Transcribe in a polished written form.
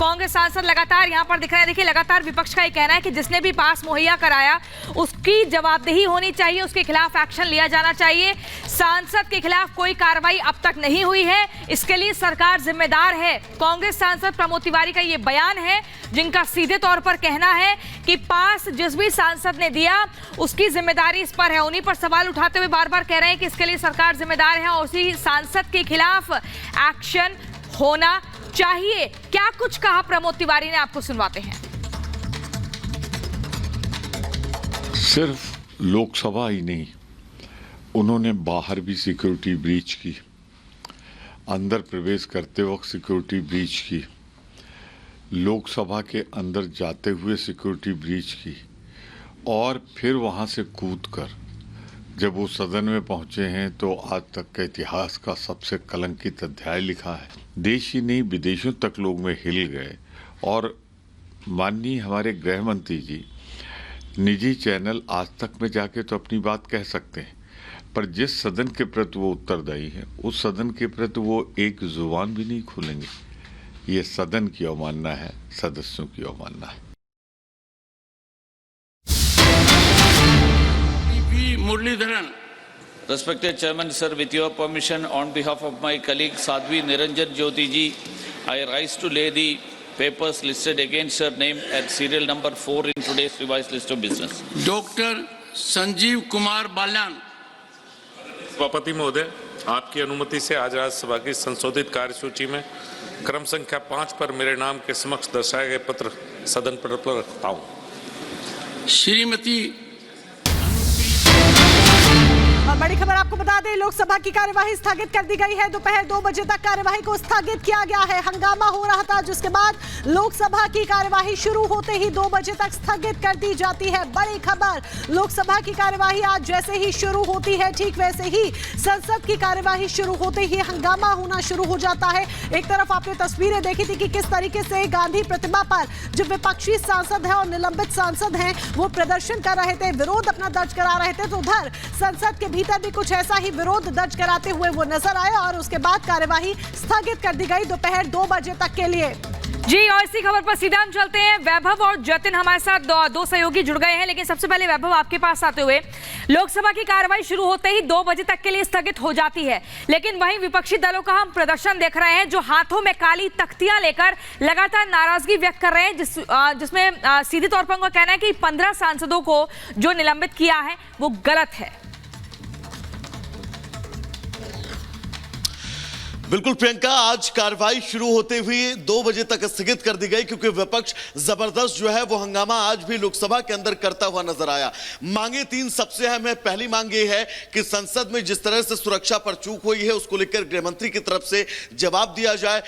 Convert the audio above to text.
कांग्रेस सांसद लगातार यहां पर दिख रहे हैं। देखिए, लगातार विपक्ष का ये कहना है कि जिसने भी पास मुहैया कराया उसकी जवाबदेही होनी चाहिए, उसके खिलाफ एक्शन लिया जाना चाहिए। सांसद के खिलाफ कोई कार्रवाई अब तक नहीं हुई है, इसके लिए सरकार जिम्मेदार है। कांग्रेस सांसद प्रमोद तिवारी का ये बयान है, जिनका सीधे तौर पर कहना है कि पास जिस भी सांसद ने दिया उसकी जिम्मेदारी इस पर है। उन्हीं पर सवाल उठाते हुए बार बार कह रहे हैं कि इसके लिए सरकार जिम्मेदार है और उसी सांसद के खिलाफ एक्शन होना चाहिए। क्या कुछ कहा प्रमोद तिवारी ने, आपको सुनवाते हैं। सिर्फ लोकसभा ही नहीं, उन्होंने बाहर भी सिक्योरिटी ब्रीच की, अंदर प्रवेश करते वक्त सिक्योरिटी ब्रीच की, लोकसभा के अंदर जाते हुए सिक्योरिटी ब्रीच की और फिर वहां से कूदकर जब वो सदन में पहुंचे हैं तो आज तक के इतिहास का सबसे कलंकित अध्याय लिखा है। देश ही नहीं विदेशों तक लोग में हिल गए और माननीय हमारे गृह मंत्री जी निजी चैनल आज तक में जाके तो अपनी बात कह सकते हैं, पर जिस सदन के प्रति वो उत्तरदायी है उस सदन के प्रति वो एक जुबान भी नहीं खोलेंगे। ये सदन की अवमानना है, सदस्यों की अवमानना है। Muralidharan. Respected Chairman, sir, with your permission, on behalf of my colleague Sadhvi Niranjan Jyoti ji, I rise to lay the papers listed against her name at serial number 4 in today's revised list of business. Dr. Sanjeev Kumar Balyan. सभापति महोदय, आपकी अनुमति से आज राज्यसभा की संशोधित कार्यसूची में क्रम संख्या 5 पर मेरे नाम के समक्ष दर्शाए गए पत्र सदन पर रखता हूं। श्रीमती और बड़ी खबर आपको बता दें, लोकसभा की कार्यवाही स्थगित कर दी गई है। दोपहर 2 बजे तक कार्यवाही को स्थगित किया गया है। हंगामा हो रहा था, जिसके बाद लोकसभा की कार्यवाही शुरू होते ही 2 बजे तक स्थगित कर दी जाती है। बड़ी खबर, लोकसभा की कार्यवाही आज जैसे ही शुरू होती है ठीक वैसे ही संसद की कार्यवाही शुरू होते ही हंगामा होना शुरू हो जाता है। एक तरफ आपने तस्वीरें देखी थी कि किस तरीके से गांधी प्रतिमा पर जो विपक्षी सांसद है और निलंबित सांसद हैं वो प्रदर्शन कर रहे थे, विरोध अपना दर्ज करा रहे थे। तो उधर संसद के भीतर भी कुछ ऐसा ही विरोध दर्ज कराते हुए वो नजर आए और उसके बाद कार्यवाही स्थगित कर दी गई दोपहर 2 बजे तक के लिए। जी, और इसी खबर पर सीधा हम चलते हैं। वैभव और जतिन हमारे साथ दो सहयोगी जुड़ गए हैं, लेकिन सबसे पहले वैभव आपके पास आते हुए, लोकसभा की कार्यवाही शुरू होते ही 2 बजे तक के लिए स्थगित हो जाती है, लेकिन वहीं विपक्षी दलों का हम प्रदर्शन देख रहे हैं जो हाथों में काली तख्तियां लेकर लगातार नाराजगी व्यक्त कर रहे हैं, जिसमें सीधे तौर पर उनका कहना है कि 15 सांसदों को जो निलंबित किया है वो गलत है। बिल्कुल प्रियंका, आज कार्रवाई शुरू होते हुए 2 बजे तक स्थगित कर दी गई क्योंकि विपक्ष जबरदस्त जो है वो हंगामा आज भी लोकसभा के अंदर करता हुआ नजर आया। मांगे 3 सबसे अहम है। पहली मांग ये है कि संसद में जिस तरह से सुरक्षा पर चूक हुई है उसको लेकर गृह मंत्री की तरफ से जवाब दिया जाए।